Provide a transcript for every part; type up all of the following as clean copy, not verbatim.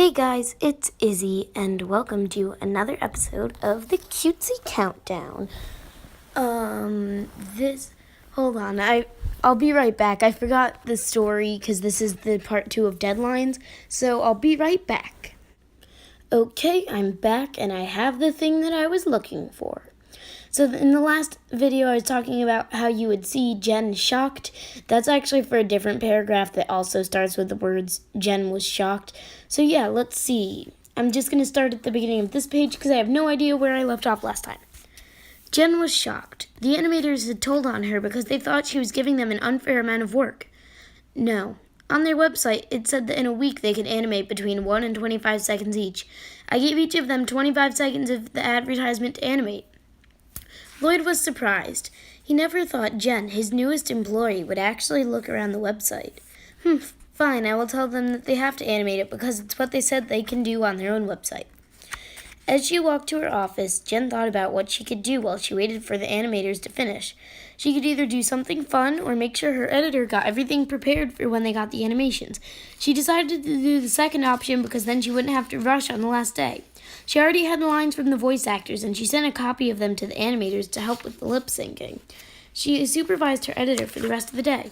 Hey guys, it's Izzy, and welcome to another episode of the Cutesy Countdown. Hold on, I'll be right back. I forgot the story because this is the part 2 of deadlines, so I'll be right back. Okay, I'm back, and I have the thing that I was looking for. So in the last video, I was talking about how you would see Jen shocked. That's actually for a different paragraph that also starts with the words Jen was shocked. So yeah, let's see. I'm just going to start at the beginning of this page because I have no idea where I left off last time. Jen was shocked. The animators had told on her because they thought she was giving them an unfair amount of work. No. On their website, it said that in a week they could animate between 1 and 25 seconds each. I gave each of them 25 seconds of the advertisement to animate. Lloyd was surprised. He never thought Jen, his newest employee, would actually look around the website. Fine, I will tell them that they have to animate it because it's what they said they can do on their own website. As she walked to her office, Jen thought about what she could do while she waited for the animators to finish. She could either do something fun or make sure her editor got everything prepared for when they got the animations. She decided to do the second option because then she wouldn't have to rush on the last day. She already had the lines from the voice actors, and she sent a copy of them to the animators to help with the lip syncing. She supervised her editor for the rest of the day.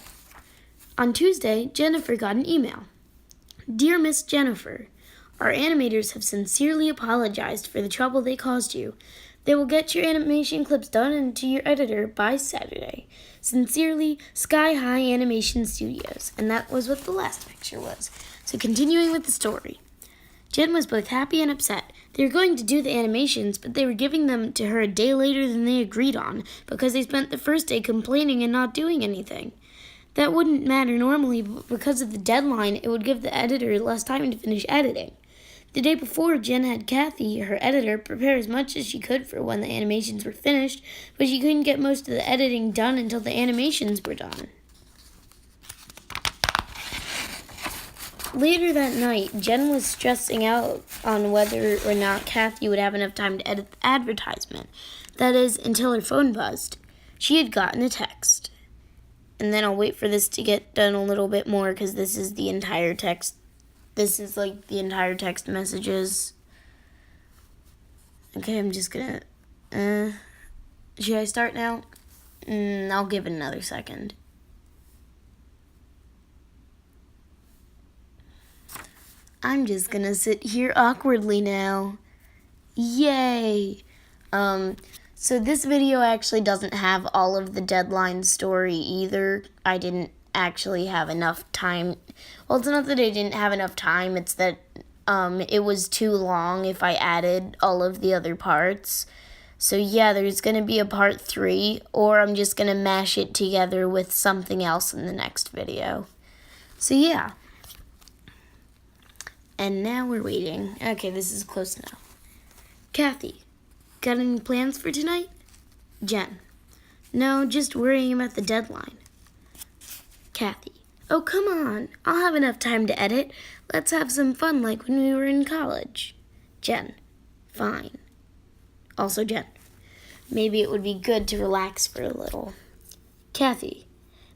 On Tuesday, Jennifer got an email. Dear Miss Jennifer, our animators have sincerely apologized for the trouble they caused you. They will get your animation clips done and to your editor by Saturday. Sincerely, Sky High Animation Studios. And that was what the last picture was. So continuing with the story. Jen was both happy and upset. They were going to do the animations, but they were giving them to her a day later than they agreed on because they spent the first day complaining and not doing anything. That wouldn't matter normally, but because of the deadline, it would give the editor less time to finish editing. The day before, Jen had Kathy, her editor, prepare as much as she could for when the animations were finished, but she couldn't get most of the editing done until the animations were done. Later that night, Jen was stressing out on whether or not Kathy would have enough time to edit the advertisement. That is, until her phone buzzed. She had gotten a text. And then I'll wait for this to get done a little bit more because this is the entire text. This is like the entire text messages. Okay, I'm just gonna... should I start now? I'll give it another second. I'm just gonna sit here awkwardly now. Yay! So this video actually doesn't have all of the deadline story either. I didn't actually have enough time. Well, it's not that I didn't have enough time, it's that it was too long if I added all of the other parts. So yeah, there's gonna be a part 3, or I'm just gonna mash it together with something else in the next video. So yeah. And now we're waiting. Okay, this is close enough. Kathy, got any plans for tonight? Jen, no, just worrying about the deadline. Kathy, oh, come on. I'll have enough time to edit. Let's have some fun like when we were in college. Jen, fine. Also Jen, maybe it would be good to relax for a little. Kathy,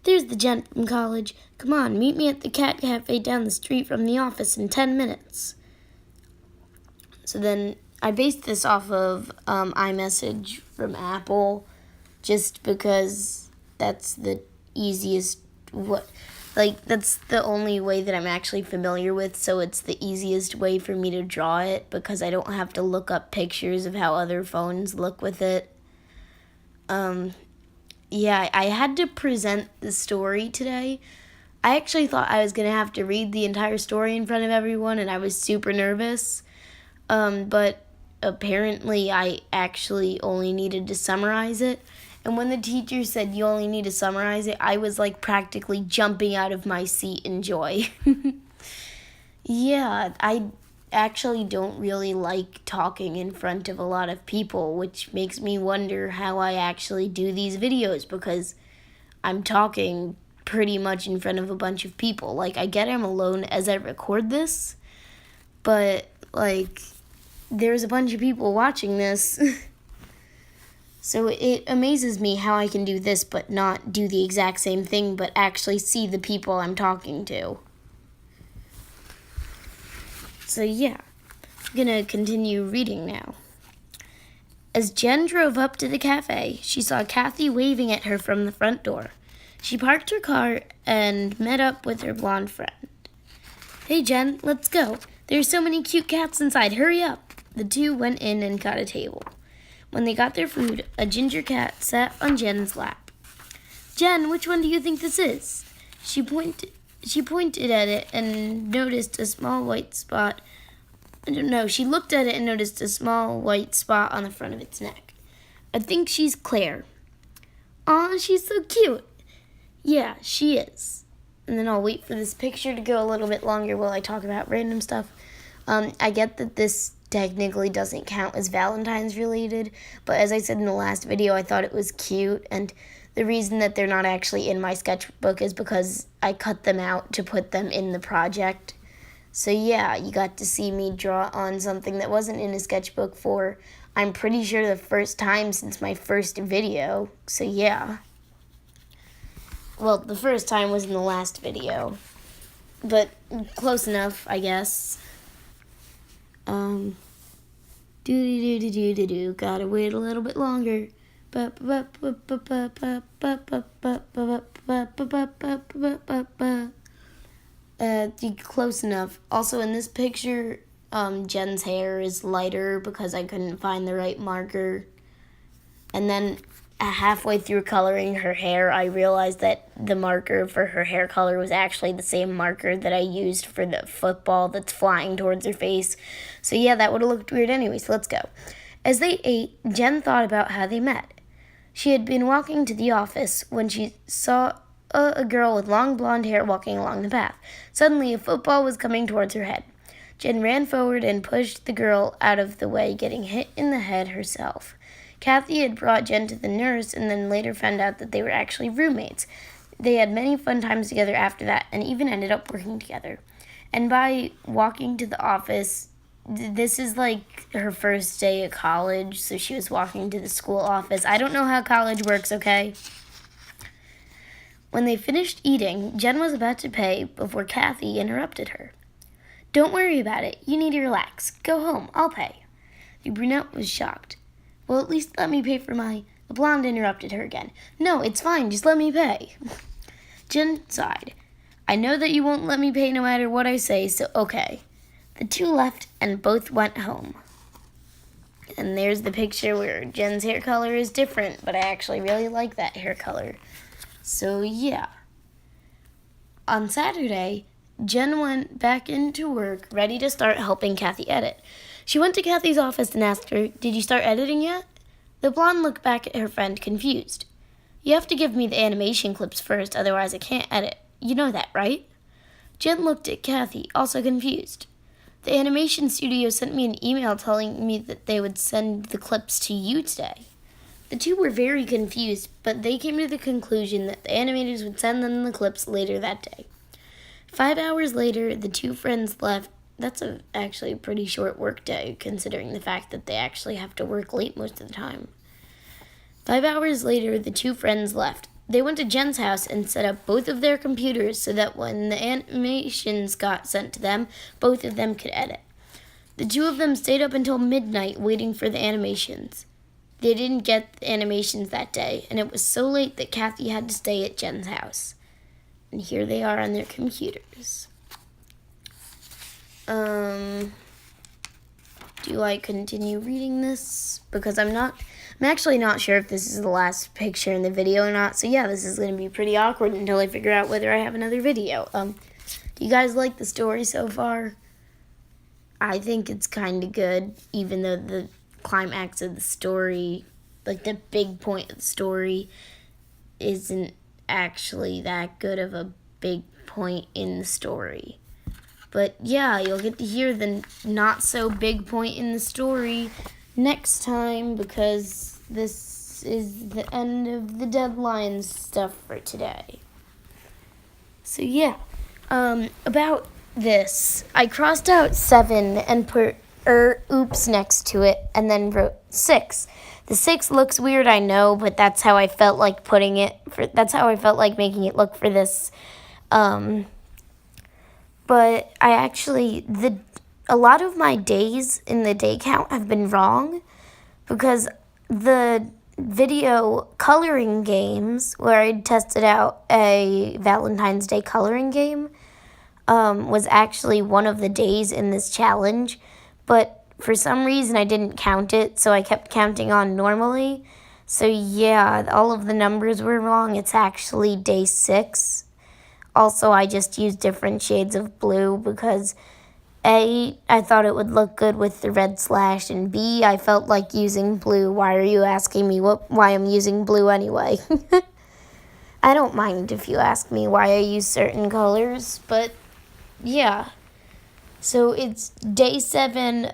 there's the gent from college. Come on, meet me at the cat cafe down the street from the office in 10 minutes. So then I based this off of iMessage from Apple just because that's the easiest, that's the only way that I'm actually familiar with, so it's the easiest way for me to draw it because I don't have to look up pictures of how other phones look with it. Yeah, I had to present the story today. I actually thought I was going to have to read the entire story in front of everyone, and I was super nervous. But apparently I actually only needed to summarize it. And when the teacher said you only need to summarize it, I was like practically jumping out of my seat in joy. Yeah, I actually don't really like talking in front of a lot of people, which makes me wonder how I actually do these videos because I'm talking pretty much in front of a bunch of people. Like, I get I'm alone as I record this, but like there's a bunch of people watching this. So it amazes me how I can do this but not do the exact same thing but actually see the people I'm talking to. So yeah, I'm gonna continue reading now. As Jen drove up to the cafe, she saw Kathy waving at her from the front door. She parked her car and met up with her blonde friend. Hey Jen, let's go. There's so many cute cats inside, hurry up. The two went in and got a table. When they got their food, a ginger cat sat on Jen's lap. Jen, which one do you think this is? She pointed at it and noticed a small white spot. She looked at it and noticed a small white spot on the front of its neck. I think she's Claire. Aw, she's so cute. Yeah, she is. And then I'll wait for this picture to go a little bit longer while I talk about random stuff. I get that this technically doesn't count as Valentine's related, but as I said in the last video, I thought it was cute, and the reason that they're not actually in my sketchbook is because I cut them out to put them in the project. So yeah, you got to see me draw on something that wasn't in a sketchbook for, I'm pretty sure, the first time since my first video. So yeah. Well, the first time was in the last video, but close enough, I guess. Gotta wait a little bit longer. Close enough. Also, in this picture, Jen's hair is lighter because I couldn't find the right marker. And then halfway through coloring her hair, I realized that the marker for her hair color was actually the same marker that I used for the football that's flying towards her face. So yeah, that would have looked weird anyway, so let's go. As they ate, Jen thought about how they met. She had been walking to the office when she saw a girl with long blonde hair walking along the path. Suddenly, a football was coming towards her head. Jen ran forward and pushed the girl out of the way, getting hit in the head herself. Kathy had brought Jen to the nurse and then later found out that they were actually roommates. They had many fun times together after that and even ended up working together. And by walking to the office, this is like her first day at college, so she was walking to the school office. I don't know how college works, okay? When they finished eating, Jen was about to pay before Kathy interrupted her. Don't worry about it. You need to relax. Go home. I'll pay. The brunette was shocked. Well, at least let me pay for my... The blonde interrupted her again. No, it's fine. Just let me pay. Jen sighed. I know that you won't let me pay no matter what I say, so okay. The two left and both went home. And there's the picture where Jen's hair color is different, but I actually really like that hair color. So yeah. On Saturday, Jen went back into work, ready to start helping Kathy edit. She went to Kathy's office and asked her, Did you start editing yet? The blonde looked back at her friend, confused. You have to give me the animation clips first, otherwise I can't edit. You know that, right? Jen looked at Kathy, also confused. The animation studio sent me an email telling me that they would send the clips to you today. The two were very confused, but they came to the conclusion that the animators would send them the clips later that day. 5 hours later, the two friends left. That's actually a pretty short work day, considering the fact that they actually have to work late most of the time. 5 hours later, the two friends left. They went to Jen's house and set up both of their computers so that when the animations got sent to them, both of them could edit. The two of them stayed up until midnight waiting for the animations. They didn't get the animations that day, and it was so late that Kathy had to stay at Jen's house. And here they are on their computers. Do I continue reading this? Because I'm actually not sure if this is the last picture in the video or not. So yeah, this is going to be pretty awkward until I figure out whether I have another video. Do you guys like the story so far? I think it's kind of good, even though the climax of the story, like the big point of the story, isn't actually that good of a big point in the story. But yeah, you'll get to hear the not so big point in the story next time, because this is the end of the deadline stuff for today. So yeah, about this, I crossed out 7 and put oops next to it, and then wrote 6. The 6 looks weird, I know, but that's how I felt like putting it. That's how I felt like making it look for this. But I actually, a lot of my days in the day count have been wrong because the video coloring games where I tested out a Valentine's Day coloring game was actually one of the days in this challenge, but for some reason I didn't count it, so I kept counting on normally. So yeah, all of the numbers were wrong. It's actually day 6. Also, I just used different shades of blue because A, I thought it would look good with the red slash, and B, I felt like using blue. Why are you asking me why I'm using blue anyway? I don't mind if you ask me why I use certain colors, but yeah. So it's day 7,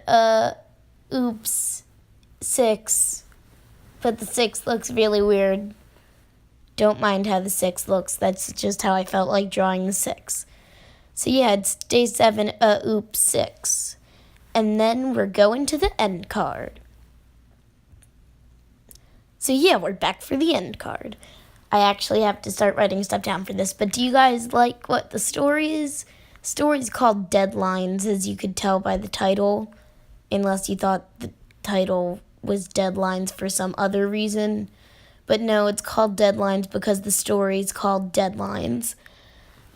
oops, 6. But the 6 looks really weird. Don't mind how the 6 looks. That's just how I felt like drawing the 6. So yeah, it's day 7, oops, 6. And then we're going to the end card. So yeah, we're back for the end card. I actually have to start writing stuff down for this, but do you guys like what the story is? The story's called Deadlines, as you could tell by the title, unless you thought the title was Deadlines for some other reason. But no, it's called Deadlines because the story's called Deadlines.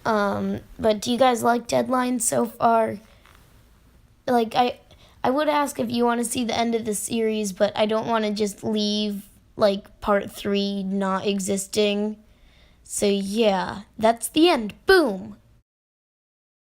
But do you guys like Deadlines so far? Like, I would ask if you want to see the end of the series, but I don't want to just leave, like, part 3 not existing. So yeah, that's the end. Boom!